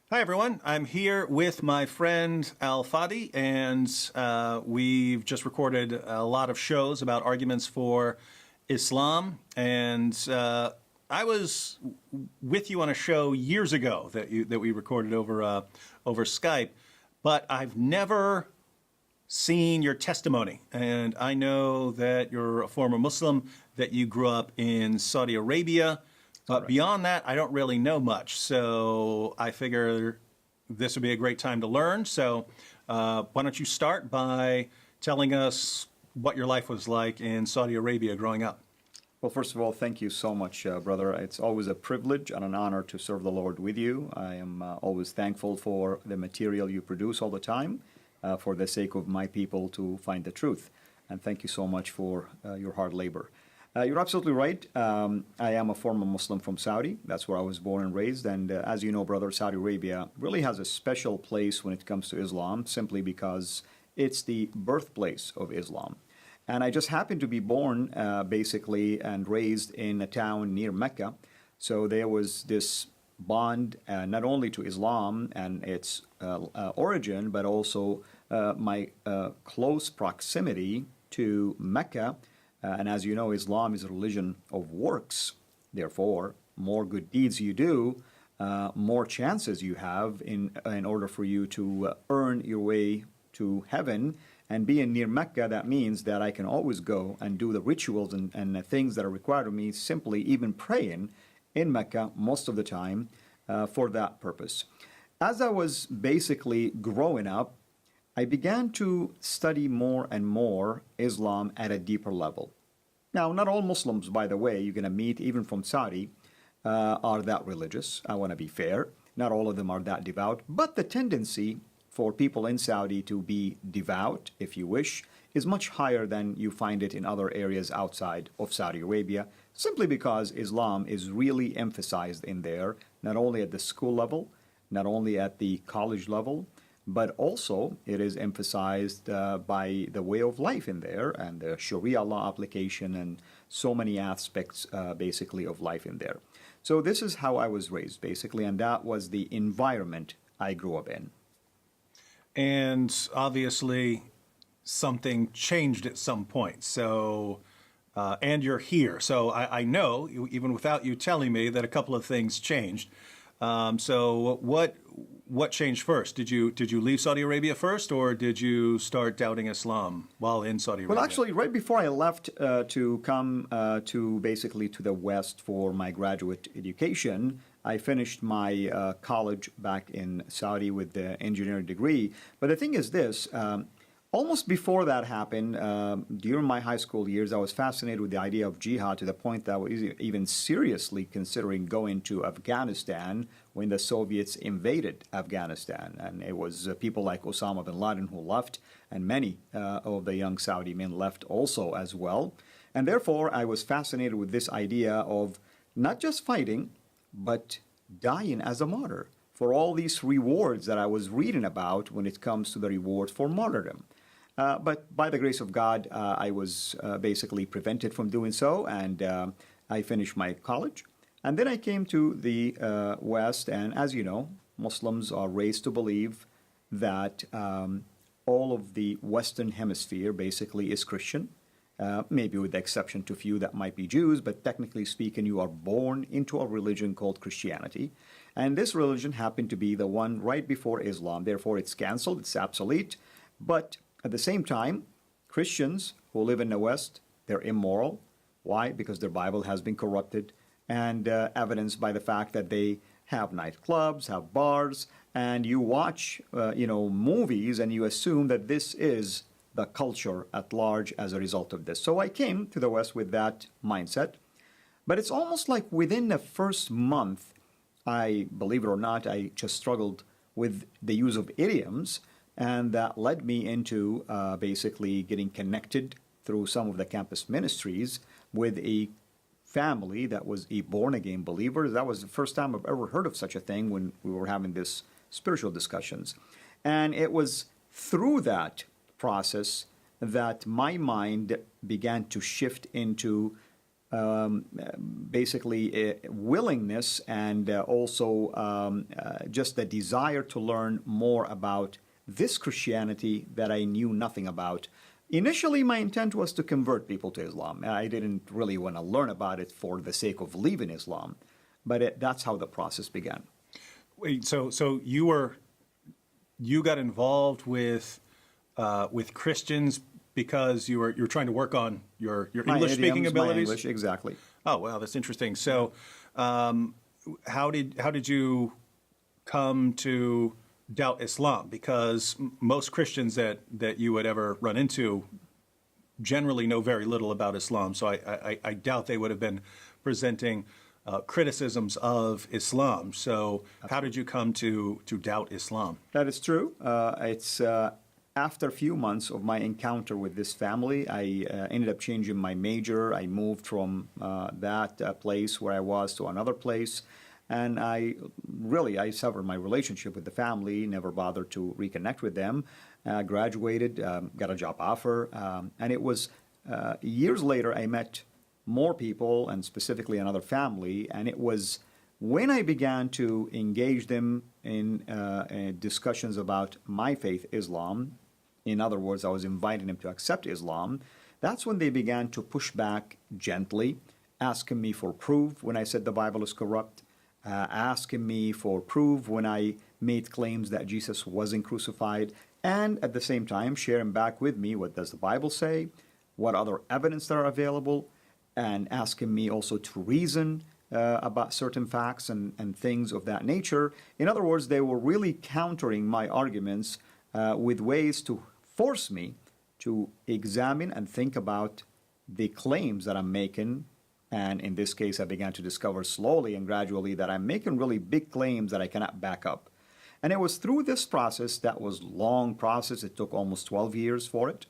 Hi, everyone. I'm here with my friend Al Fadi, and we've just recorded a lot of shows about arguments for Islam. And I was with you on a show years ago that we recorded over Skype, but I've never seen your testimony. And I know that you're a former Muslim, that you grew up in Saudi Arabia. But beyond that, I don't really know much. So I figure this would be a great time to learn. So why don't you start by telling us what your life was like in Saudi Arabia growing up? Well, first of all, thank you so much, brother. It's always a privilege and an honor to serve the Lord with you. I am always thankful for the material you produce all the time for the sake of my people to find the truth. And thank you so much for your hard labor. You're absolutely right. I am a former Muslim from Saudi. That's where I was born and raised. And as you know, brother, Saudi Arabia really has a special place when it comes to Islam, simply because it's the birthplace of Islam. And I just happened to be born, basically, and raised in a town near Mecca. So there was this bond not only to Islam and its origin, but also my close proximity to Mecca. And as you know, Islam is a religion of works. Therefore, more good deeds you do, more chances you have in order for you to earn your way to heaven. And being near Mecca, that means that I can always go and do the rituals and the things that are required of me, simply even praying in Mecca most of the time for that purpose. As I was basically growing up, I began to study more and more Islam at a deeper level. Now, not all Muslims, by the way, you're going to meet, even from Saudi, are that religious. I want to be fair. Not all of them are that devout. But the tendency for people in Saudi to be devout, if you wish, is much higher than you find it in other areas outside of Saudi Arabia, simply because Islam is really emphasized in there, not only at the school level, not only at the college level, but also it is emphasized by the way of life in there and the Sharia law application and so many aspects basically of life in there. So this is how I was raised basically, and that was the environment I grew up in. And obviously, something changed at some point. So, and you're here. So I know, even without you telling me, that a couple of things changed. So what changed first? Did you leave Saudi Arabia first, or did you start doubting Islam while in Saudi Arabia? Well, actually, right before I left to come to basically to the West for my graduate education, I finished my college back in Saudi with the engineering degree. But the thing is this. Almost before that happened, during my high school years, I was fascinated with the idea of jihad to the point that I was even seriously considering going to Afghanistan when the Soviets invaded Afghanistan. And it was people like Osama bin Laden who left, and many of the young Saudi men left also as well. And therefore, I was fascinated with this idea of not just fighting, but dying as a martyr for all these rewards that I was reading about when it comes to the reward for martyrdom. But by the grace of God, I was basically prevented from doing so, and I finished my college. And then I came to the West, and as you know, Muslims are raised to believe that all of the Western Hemisphere basically is Christian, maybe with the exception to a few that might be Jews, but technically speaking, you are born into a religion called Christianity. And this religion happened to be the one right before Islam. Therefore, it's canceled, it's obsolete. But at the same time, Christians who live in the West, they're immoral. Why? Because their Bible has been corrupted, and evidenced by the fact that they have nightclubs, have bars, and you watch, movies, and you assume that this is the culture at large as a result of this. So I came to the West with that mindset. But it's almost like within the first month, believe it or not, I just struggled with the use of idioms, and that led me into basically getting connected through some of the campus ministries with a family that was a born-again believer. That was the first time I've ever heard of such a thing when we were having this spiritual discussions. And it was through that process that my mind began to shift into basically willingness and also just the desire to learn more about this Christianity that I knew nothing about. Initially, my intent was to convert people to Islam. I didn't really want to learn about it for the sake of leaving Islam, but that's how the process began. Wait, so you got involved with Christians because you were trying to work on your English speaking abilities? My English, exactly. Oh, wow, that's interesting. So, how did you come to doubt Islam? Because most Christians that you would ever run into generally know very little about Islam. So I doubt they would have been presenting criticisms of Islam. So how did you come to doubt Islam? That is true. It's after a few months of my encounter with this family, I ended up changing my major. I moved from that place where I was to another place. And I severed my relationship with the family, never bothered to reconnect with them. Graduated, got a job offer. And it was years later I met more people, and specifically another family. And it was when I began to engage them in discussions about my faith, Islam. In other words, I was inviting them to accept Islam. That's when they began to push back gently, asking me for proof when I said the Bible is corrupt. Asking me for proof when I made claims that Jesus wasn't crucified, and at the same time sharing back with me what does the Bible say, what other evidence there are available, and asking me also to reason about certain facts and things of that nature. In other words, they were really countering my arguments with ways to force me to examine and think about the claims that I'm making. And in this case, I began to discover slowly and gradually that I'm making really big claims that I cannot back up. And it was through this process, that was a long process. It took almost 12 years for it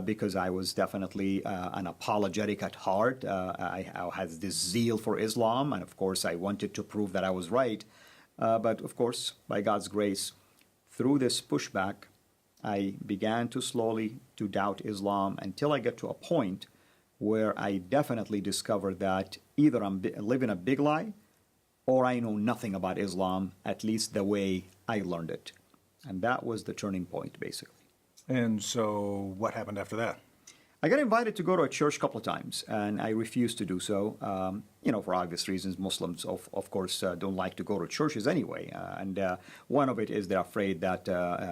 because I was definitely an apologetic at heart. I had this zeal for Islam. And of course, I wanted to prove that I was right. But of course, by God's grace, through this pushback, I began to slowly to doubt Islam until I got to a point where I definitely discovered that either I'm living a big lie or I know nothing about Islam, at least the way I learned it. And that was the turning point, basically. And so what happened after that? I got invited to go to a church a couple of times, and I refused to do so. For obvious reasons, Muslims, of course, don't like to go to churches anyway. And one of it is they're afraid that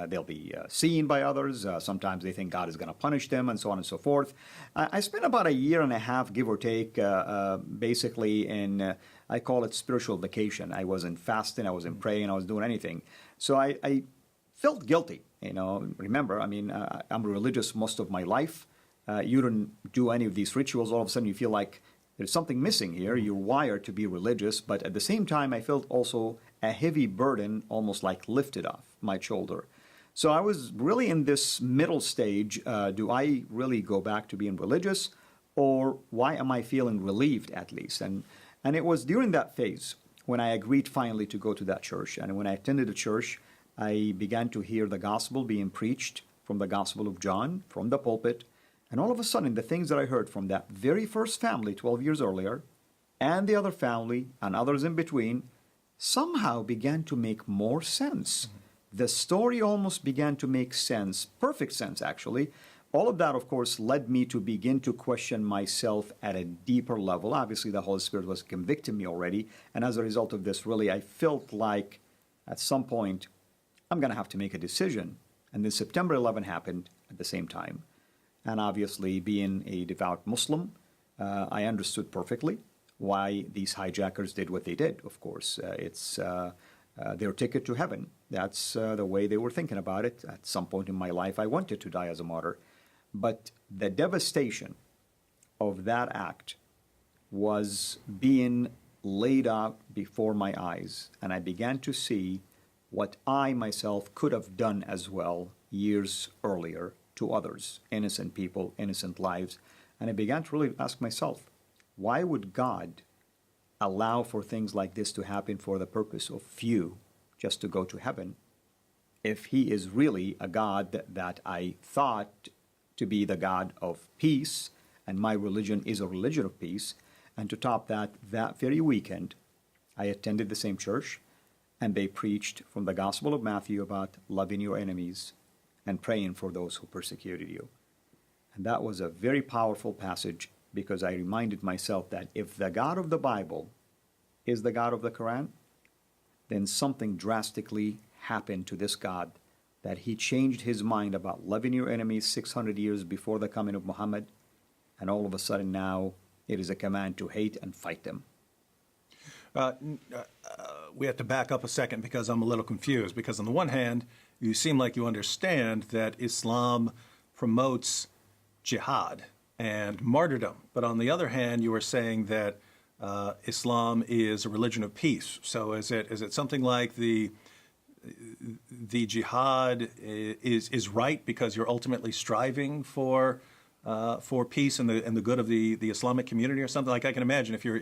they'll be seen by others. Sometimes they think God is going to punish them, and so on and so forth. I spent about a year and a half, give or take, basically in, I call it spiritual vacation. I wasn't fasting, I wasn't praying, I wasn't doing anything. So I felt guilty. Remember, I'm religious most of my life. You don't do any of these rituals, all of a sudden you feel like there's something missing here. You're wired to be religious, but at the same time, I felt also a heavy burden almost like lifted off my shoulder. So I was really in this middle stage. Do I really go back to being religious, or why am I feeling relieved at least? And it was during that phase when I agreed finally to go to that church. And when I attended the church, I began to hear the gospel being preached from the Gospel of John, from the pulpit. And all of a sudden, the things that I heard from that very first family 12 years earlier, and the other family, and others in between, somehow began to make more sense. Mm-hmm. The story almost began to make sense, perfect sense, actually. All of that, of course, led me to begin to question myself at a deeper level. Obviously, the Holy Spirit was convicting me already. And as a result of this, really, I felt like at some point, I'm going to have to make a decision. And then September 11 happened at the same time. And obviously, being a devout Muslim, I understood perfectly why these hijackers did what they did, of course. It's their ticket to heaven. That's the way they were thinking about it. At some point in my life, I wanted to die as a martyr. But the devastation of that act was being laid out before my eyes. And I began to see what I myself could have done as well years earlier to others, innocent people, innocent lives. And I began to really ask myself, why would God allow for things like this to happen for the purpose of few just to go to heaven, if he is really a God that I thought to be the God of peace and my religion is a religion of peace. And to top that, that very weekend, I attended the same church, and they preached from the Gospel of Matthew about loving your enemies and praying for those who persecuted you. And that was a very powerful passage, because I reminded myself that if the God of the Bible is the God of the Quran, then something drastically happened to this God, that he changed his mind about loving your enemies 600 years before the coming of Muhammad, and all of a sudden now it is a command to hate and fight them. We have to back up a second because I'm a little confused. Because on the one hand, you seem like you understand that Islam promotes jihad and martyrdom. But on the other hand, you are saying that Islam is a religion of peace. So is it something like the jihad is right because you're ultimately striving for peace and the good of the Islamic community or something? Like I can imagine if you're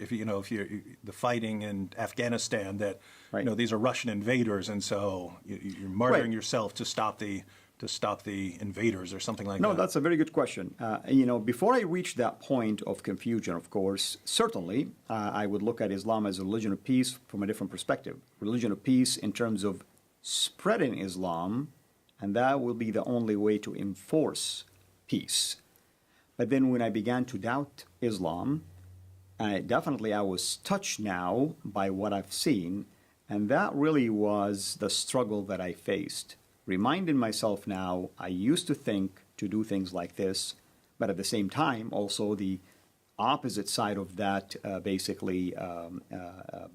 the fighting in Afghanistan, that Right. these are Russian invaders, and so you're martyring Right. yourself to stop the invaders or something like No, that. that's a very good question. Before I reach that point of confusion, of course, certainly I would look at Islam as a religion of peace from a different perspective. Religion of peace in terms of spreading Islam, and that will be the only way to enforce peace. But then when I began to doubt Islam, I was touched now by what I've seen, and that really was the struggle that I faced. Reminding myself now, I used to think to do things like this, but at the same time, also the opposite side of that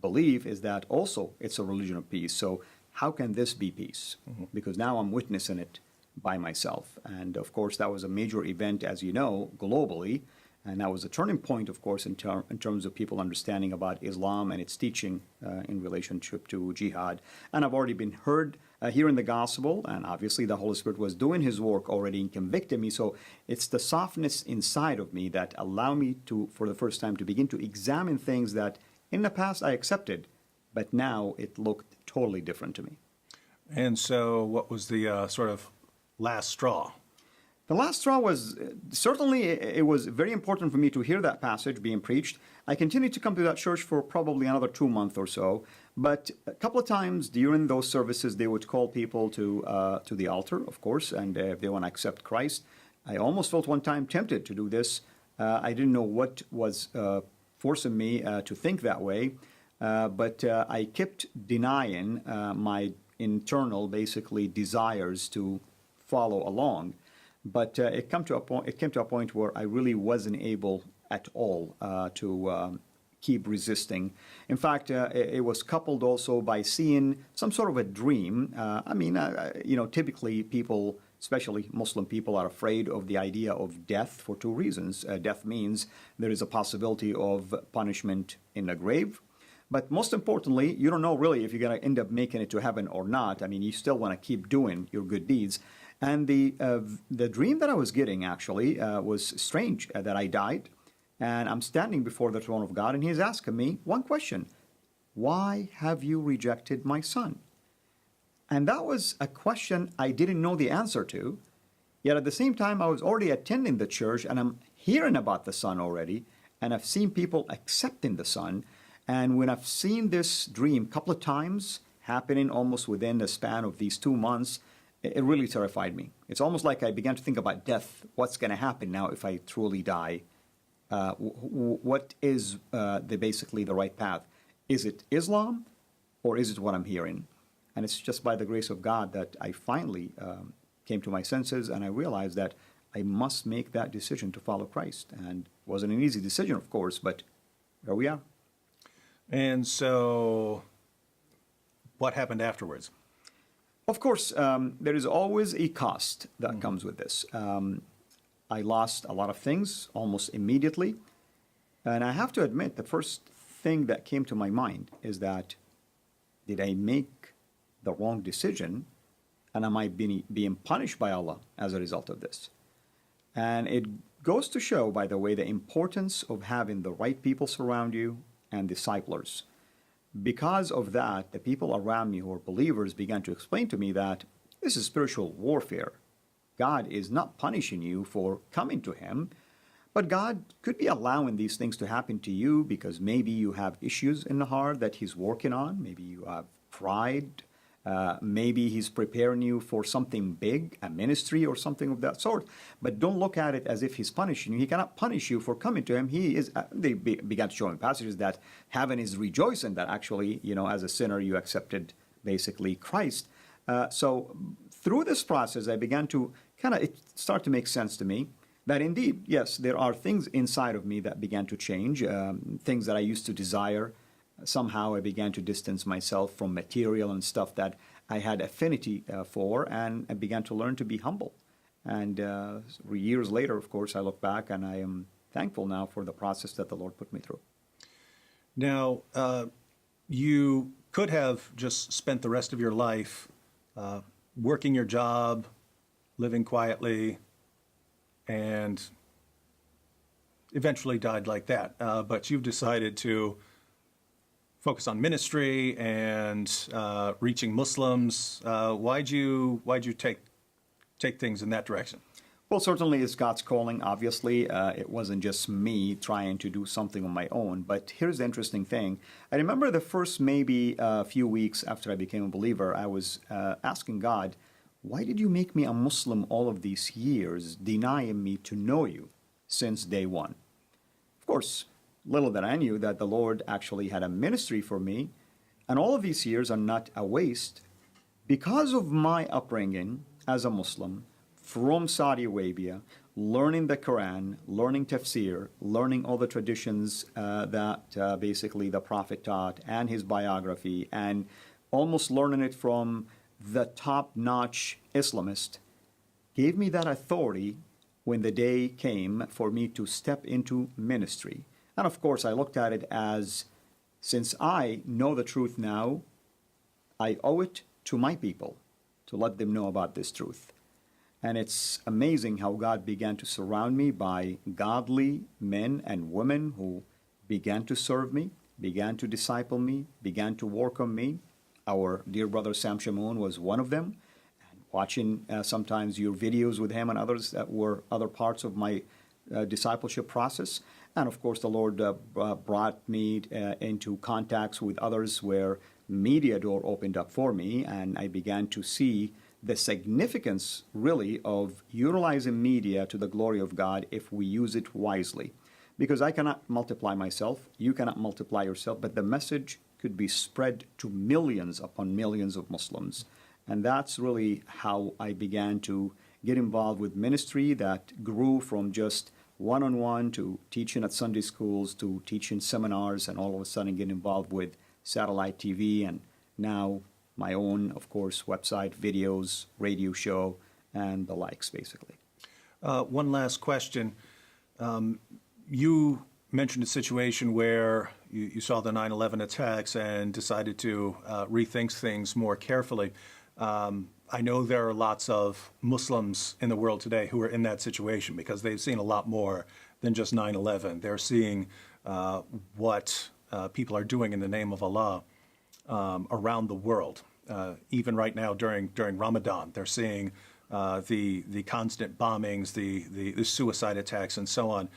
belief is that also it's a religion of peace. So how can this be peace? Because now I'm witnessing it by myself. And of course, that was a major event, as you know, globally. And that was a turning point, of course, in terms of people understanding about Islam and its teaching in relationship to jihad. And I've already been heard here in the gospel, and obviously the Holy Spirit was doing his work already in convicting me. So it's the softness inside of me that allow me to, for the first time, to begin to examine things that in the past I accepted, but now it looked totally different to me. And so what was the sort of last straw? The last straw was certainly, it was very important for me to hear that passage being preached. I continued to come to that church for probably another 2 months or so, but a couple of times during those services, they would call people to the altar, of course, and if they want to accept Christ. I almost felt one time tempted to do this. I didn't know what was forcing me to think that way, but I kept denying my internal, basically, desires to follow along. But it came to a point where I really wasn't able at all to keep resisting. In fact, it was coupled also by seeing some sort of a dream. Typically people, especially Muslim people, are afraid of the idea of death for two reasons. Death means there is a possibility of punishment in the grave. But most importantly, you don't know really if you're going to end up making it to heaven or not. I mean, you still want to keep doing your good deeds. And the dream that I was getting actually was strange, that I died, and I'm standing before the throne of God, and he's asking me one question: why have you rejected my son? And that was a question I didn't know the answer to, yet at the same time I was already attending the church, and I'm hearing about the son already, and I've seen people accepting the son. And when I've seen this dream a couple of times happening almost within the span of these 2 months, it really terrified me. It's almost like I began to think about death. What's going to happen now if I truly die? What is basically the right path? Is it Islam, or is it what I'm hearing? And it's just by the grace of God that I finally came to my senses, and I realized that I must make that decision to follow Christ. And it wasn't an easy decision, of course, but here we are. And so what happened afterwards? Of course, there is always a cost that comes with this. I lost a lot of things almost immediately. And I have to admit, the first thing that came to my mind is that, did I make the wrong decision? And am I being punished by Allah as a result of this? And it goes to show, by the way, the importance of having the right people surround you and disciplers. Because of that, the people around me who are believers began to explain to me that this is spiritual warfare. God is not punishing you for coming to him, But God could be allowing these things to happen to you because maybe you have issues in the heart that He's working on. Maybe you have pride. Maybe He's preparing you for something big, a ministry or something of that sort. But don't look at it as if He's punishing you. He cannot punish you for coming to Him. They began to show in passages that heaven is rejoicing that actually, as a sinner, you accepted basically Christ. So through this process, I began to it started to make sense to me that indeed, yes, there are things inside of me that began to change, things that I used to desire. Somehow I began to distance myself from material and stuff that I had affinity for, and I began to learn to be humble. And years later, of course, I look back and I am thankful now for the process that the Lord put me through. Now, you could have just spent the rest of your life working your job, living quietly, and eventually died like that. But you've decided to focus on ministry and reaching Muslims. Why'd you take things in that direction? Well, certainly it's God's calling, obviously. It wasn't just me trying to do something on my own. But here's the interesting thing. I remember the first maybe a few weeks after I became a believer, I was asking God, why did you make me a Muslim all of these years, denying me to know you since day one? Of course, little that I knew that the Lord actually had a ministry for me, and all of these years are not a waste because of my upbringing as a Muslim from Saudi Arabia, learning the Quran, learning tafsir, learning all the traditions that basically the Prophet taught and his biography, and almost learning it from the top-notch Islamist, gave me that authority when the day came for me to step into ministry. And of course, I looked at it as, since I know the truth now, I owe it to my people to let them know about this truth. And it's amazing how God began to surround me by godly men and women who began to serve me, began to disciple me, began to work on me. Our dear brother Sam Shamoun was one of them. And watching sometimes your videos with him and others that were other parts of my discipleship process. And of course, the Lord brought me into contacts with others where media door opened up for me, and I began to see the significance, really, of utilizing media to the glory of God if we use it wisely. Because I cannot multiply myself, you cannot multiply yourself, but the message could be spread to millions upon millions of Muslims. And that's really how I began to get involved with ministry that grew from just one-on-one to teaching at Sunday schools to teaching seminars, and all of a sudden get involved with satellite TV, and now my own, of course, website, videos, radio show, and the likes, basically. One last question. You mentioned a situation where you saw the 9/11 attacks and decided to rethink things more carefully. I know there are lots of Muslims in the world today who are in that situation because they've seen a lot more than just 9/11. They're seeing what people are doing in the name of Allah around the world. Even right now during Ramadan, they're seeing the constant bombings, the suicide attacks, and so on.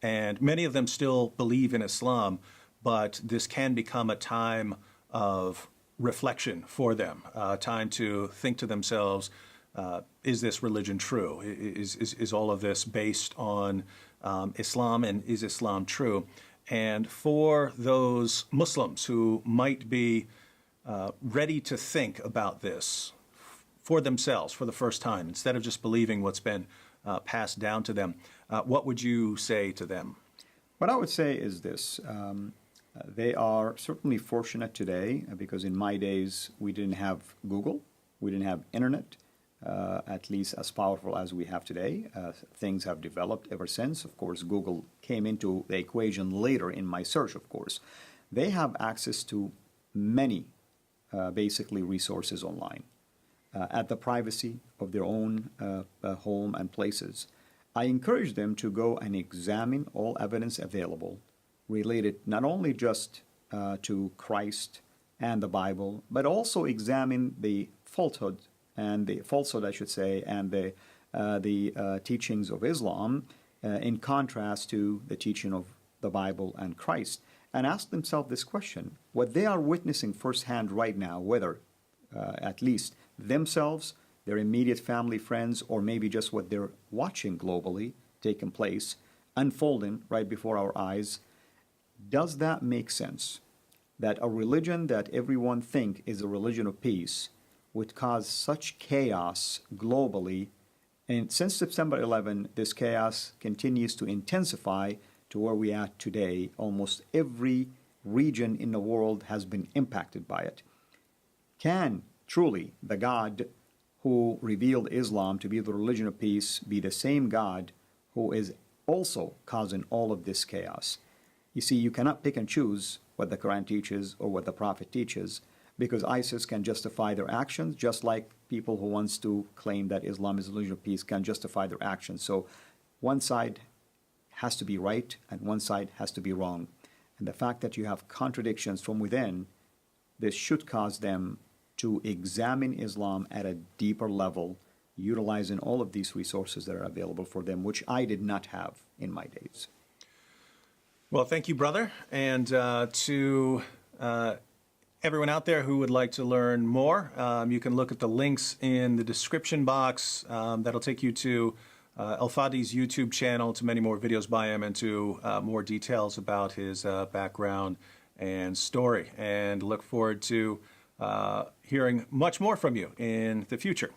And many of them still believe in Islam, but this can become a time of reflection for them, time to think to themselves, is this religion true? Is all of this based on Islam, and is Islam true? And for those Muslims who might be ready to think about this for themselves for the first time, instead of just believing what's been passed down to them, what would you say to them? What I would say is this. They are certainly fortunate today because in my days we didn't have Google, we didn't have internet, at least as powerful as we have today. Things have developed ever since. Of course, Google came into the equation later in my search, of course. They have access to many, basically, resources online at the privacy of their own home and places. I encourage them to go and examine all evidence available related not only just to Christ and the Bible, but also examine the falsehood, I should say, and the teachings of Islam, in contrast to the teaching of the Bible and Christ, and ask themselves this question: what they are witnessing firsthand right now, whether at least themselves, their immediate family, friends, or maybe just what they're watching globally taking place, unfolding right before our eyes, does that make sense? That a religion that everyone think is a religion of peace would cause such chaos globally, and since September 11, this chaos continues to intensify to where we are today. Almost every region in the world has been impacted by it. Can truly the God who revealed Islam to be the religion of peace be the same God who is also causing all of this chaos? You see, you cannot pick and choose what the Quran teaches or what the Prophet teaches, because ISIS can justify their actions just like people who wants to claim that Islam is a religion of peace can justify their actions. So one side has to be right and one side has to be wrong. And the fact that you have contradictions from within, this should cause them to examine Islam at a deeper level, utilizing all of these resources that are available for them, which I did not have in my days. Well, thank you, brother. And to everyone out there who would like to learn more, you can look at the links in the description box. That'll take you to Fadi's YouTube channel, to many more videos by him, and to more details about his background and story. And look forward to hearing much more from you in the future.